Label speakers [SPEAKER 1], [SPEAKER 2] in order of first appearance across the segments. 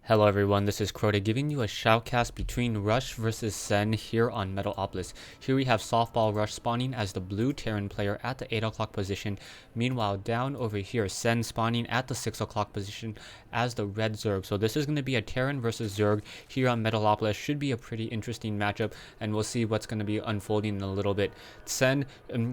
[SPEAKER 1] Hello everyone, this is Crota giving you a shoutcast between Rush versus Sen here on Metalopolis. Here we have Softball Rush spawning as the blue Terran player at the 8 o'clock position. Meanwhile, down over here, Sen spawning at the 6 o'clock position as the red Zerg. So this is going to be a Terran versus Zerg here on Metalopolis. Should be a pretty interesting matchup, and we'll see what's going to be unfolding in a little bit. Sen,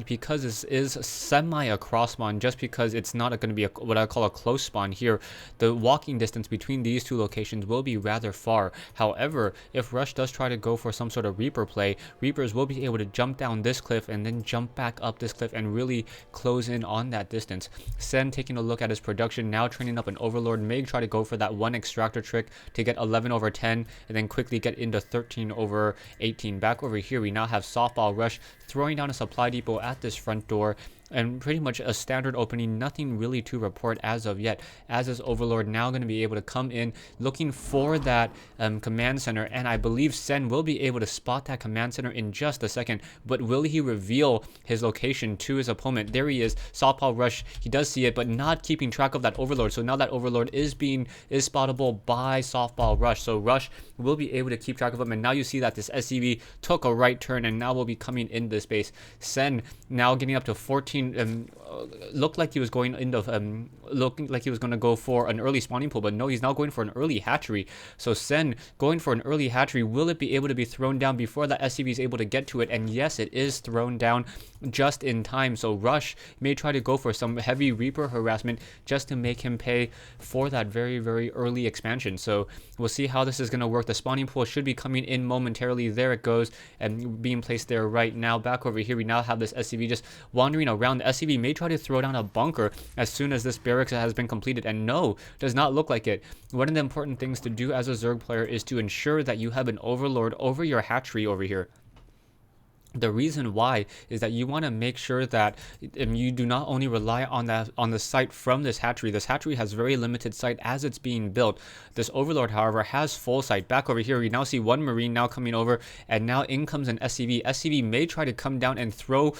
[SPEAKER 1] because this is semi a cross spawn, just because it's not going to be what I call a close spawn here, the walking distance between these two locations will be rather far. However, if Rush does try to go for some sort of Reaper play, Reapers will be able to jump down this cliff and then jump back up this cliff and really close in on that distance. Sen taking a look at his production, now training up an Overlord, may try to go for that one extractor trick to get 11/10 and then quickly get into 13/18. Back over here, we now have Softball Rush throwing down a supply depot at this front door, and pretty much a standard opening, nothing really to report as of yet, as this Overlord now going to be able to come in looking for that command center, and I believe Sen will be able to spot that command center in just a second, but will he reveal his location to his opponent? There he is, Softball Rush, he does see it, but not keeping track of that Overlord, so now that Overlord is spottable by Softball Rush, so Rush will be able to keep track of him, and now you see that this SCV took a right turn and now will be coming into space. Sen now getting up to 14, looked like he was going into looking like he was going to go for an early spawning pool, but no, he's now going for an early hatchery. So Sen going for an early hatchery, will it be able to be thrown down before the SCV is able to get to it? And yes, it is thrown down just in time. So Rush may try to go for some heavy Reaper harassment just to make him pay for that very early expansion. So we'll see how this is going to work. The spawning pool should be coming in momentarily. There it goes, and being placed there right now. Back over here, we now have this SCV just wandering around. The SCV may try to throw down a bunker as soon as this barracks has been completed, and no, does not look like it. One of the important things to do as a Zerg player is to ensure that you have an Overlord over your hatchery over here. The reason why is that you want to make sure that you do not only rely on the sight from this hatchery. This hatchery has very limited sight as it's being built. This Overlord, however, has full sight. Back over here, we now see one Marine now coming over, and now in comes an SCV. SCV may try to come down and throw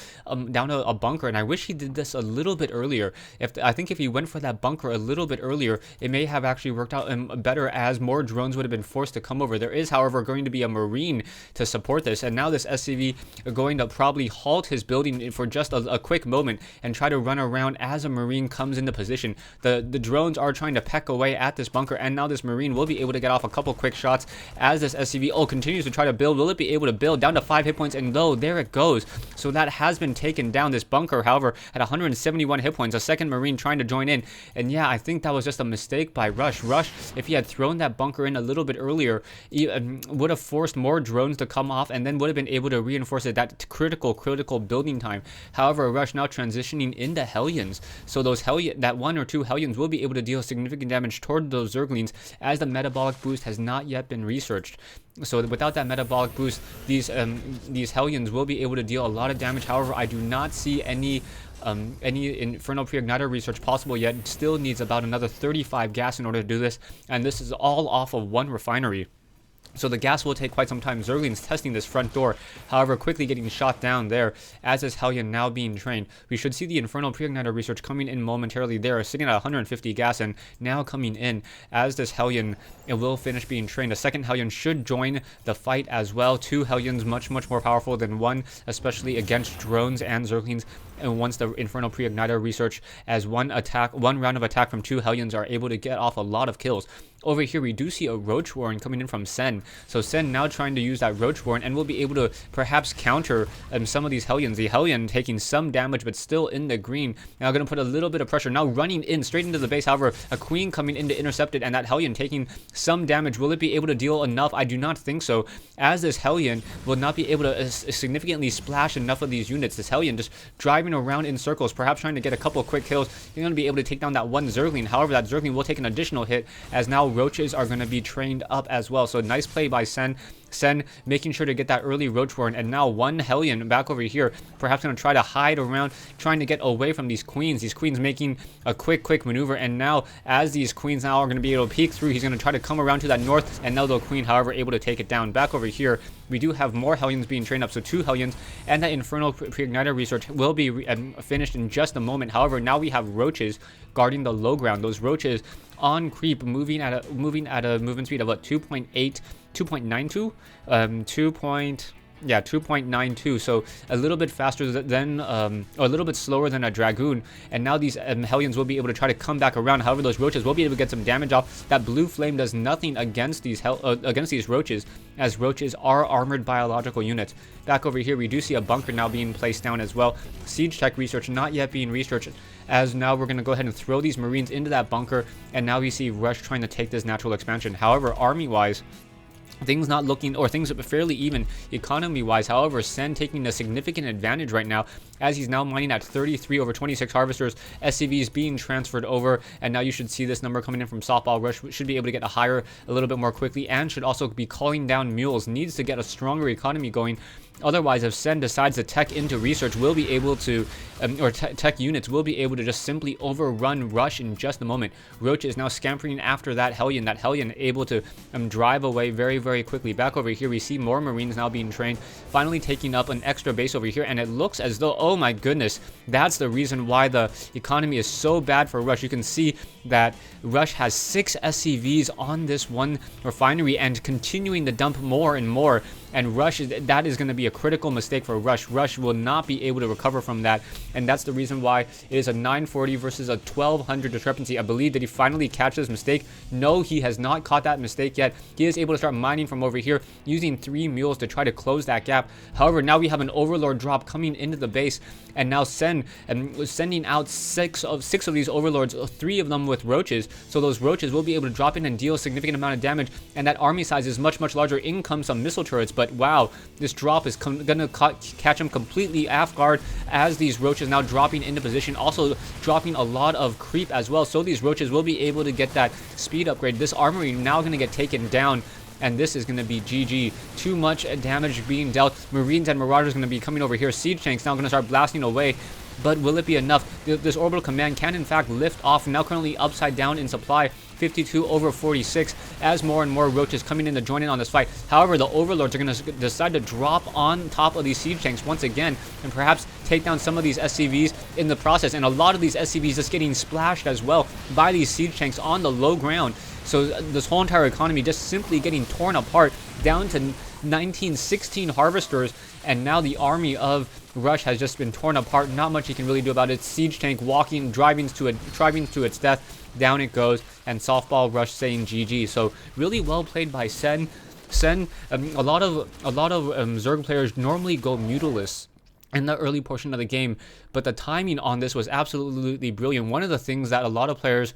[SPEAKER 1] down a bunker, and I wish he did this a little bit earlier. I think if he went for that bunker a little bit earlier, it may have actually worked out better, as more drones would have been forced to come over. There is, however, going to be a Marine to support this, and now this SCV going to probably halt his building for just a quick moment and try to run around as a Marine comes into position. The drones are trying to peck away at this bunker, and now this Marine will be able to get off a couple quick shots as this SCV continues to try to build. Will it be able to build down to 5 hit points? And no, there it goes. So that has been taken down. This bunker, however, at 171 hit points, a second Marine trying to join in, and yeah, I think that was just a mistake by Rush. If he had thrown that bunker in a little bit earlier, he would have forced more drones to come off and then would have been able to reinforce it. That critical building time. However, Rush now transitioning into Hellions, so those that 1 or 2 Hellions will be able to deal significant damage toward those Zerglings, as the metabolic boost has not yet been researched. So without that metabolic boost, these Hellions will be able to deal a lot of damage. However, I do not see any Infernal Pre-Igniter research possible yet. It still needs about another 35 gas in order to do this, and this is all off of one refinery. So the gas will take quite some time. Zerglings testing this front door, however, quickly getting shot down there as is Hellion now being trained. We should see the Infernal Pre-Igniter research coming in momentarily. There, sitting at 150 gas and now coming in as this Hellion will finish being trained. A second Hellion should join the fight as well. 2 Hellions much more powerful than one, especially against drones and Zerglings. And once the Infernal Pre-Igniter research, as one round of attack from 2 Hellions are able to get off a lot of kills. Over here, we do see a Roach Warren coming in from Sen. So Sen now trying to use that Roach Warren and will be able to perhaps counter some of these Hellions. The Hellion taking some damage, but still in the green. Now going to put a little bit of pressure. Now running in straight into the base. However, a Queen coming in to intercept it, and that Hellion taking some damage. Will it be able to deal enough? I do not think so, as this Hellion will not be able to significantly splash enough of these units. This Hellion just driving around in circles, perhaps trying to get a couple quick kills. You're going to be able to take down that one Zergling. However, that Zergling will take an additional hit, as now Roaches are going to be trained up as well. So nice play by Sen. Sen making sure to get that early Roach Warren, and now one Hellion back over here, perhaps going to try to hide around, trying to get away from these Queens. These Queens making a quick maneuver, and now as these Queens now are going to be able to peek through, he's going to try to come around to that north, and now the Queen, however, able to take it down. Back over here, we do have more Hellions being trained up, so 2 Hellions, and that Infernal Pre-Igniter research will be finished in just a moment. However, now we have Roaches guarding the low ground. Those Roaches on creep, moving at a movement speed of what, 2.92, 2.92, so a little bit faster than, or a little bit slower than a Dragoon. And now these Hellions will be able to try to come back around. However, those Roaches will be able to get some damage off. That blue flame does nothing against these Roaches, as Roaches are armored biological units. Back over here, we do see a bunker now being placed down as well. Siege tech research not yet being researched, as now we're going to go ahead and throw these Marines into that bunker, and now we see Rush trying to take this natural expansion. However, army-wise, things not looking, or things fairly even economy-wise. However, Sen taking a significant advantage right now, as he's now mining at 33 over 26 harvesters, SCVs being transferred over, and now you should see this number coming in from Softball Rush. Should be able to get a little bit more quickly, and should also be calling down mules. Needs to get a stronger economy going. Otherwise, if Sen decides to tech into research, will be able to, tech units will be able to just simply overrun Rush in just a moment. Roach is now scampering after that Hellion. That Hellion able to drive away very, very quickly. Back over here, we see more Marines now being trained, finally taking up an extra base over here, and it looks as though, oh my goodness, that's the reason why the economy is so bad for Rush. You can see that Rush has 6 SCVs on this one refinery and continuing to dump more and more. And Rush, that is going to be a critical mistake for Rush. Rush will not be able to recover from that, and that's the reason why it is a 940 versus a 1200 discrepancy. I believe that he finally catches his mistake. No, he has not caught that mistake yet. He is able to start mining from over here, using 3 mules to try to close that gap. However, now we have an Overlord drop coming into the base, and now Sen sending out 6 of these Overlords, 3 of them with Roaches. So those Roaches will be able to drop in and deal a significant amount of damage, and that army size is much, much larger. In comes some missile turrets, but wow, this drop is gonna catch him completely off guard, as these Roaches now dropping into position, also dropping a lot of creep as well. So these Roaches will be able to get that speed upgrade. This armory now gonna get taken down, and this is going to be GG. Too much damage being dealt. Marines and Marauders going to be coming over here. Siege tanks now going to start blasting away. But will it be enough? This orbital command can in fact lift off. Now currently upside down in supply. 52 over 46, as more and more Roaches coming in to join in on this fight. However, the Overlords are going to decide to drop on top of these siege tanks once again, and perhaps take down some of these SCVs in the process. And a lot of these SCVs just getting splashed as well by these siege tanks on the low ground. So this whole entire economy just simply getting torn apart, down to 1916 harvesters, and now the army of Rush has just been torn apart. Not much you can really do about it. Siege tank driving to its death. Down it goes, and Softball Rush saying GG. So really well played by Sen. A lot of Zerg players normally go mutalist in the early portion of the game, but the timing on this was absolutely brilliant. One of the things that a lot of players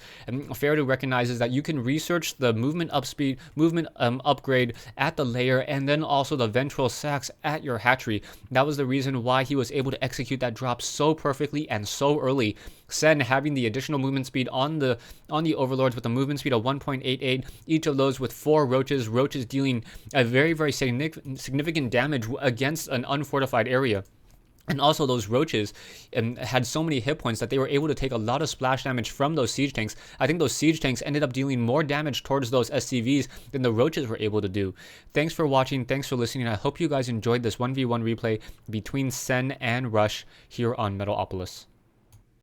[SPEAKER 1] fail to recognize is that you can research the movement upgrade at the layer, and then also the ventral sacks at your hatchery. That was the reason why he was able to execute that drop so perfectly and so early. Sen having the additional movement speed on the Overlords with a movement speed of 1.88, each of those with 4 Roaches dealing a very, very significant damage against an unfortified area. And also those Roaches had so many hit points that they were able to take a lot of splash damage from those siege tanks. I think those siege tanks ended up dealing more damage towards those SCVs than the Roaches were able to do. Thanks for watching. Thanks for listening. I hope you guys enjoyed this 1v1 replay between Sen and Rush here on Metalopolis.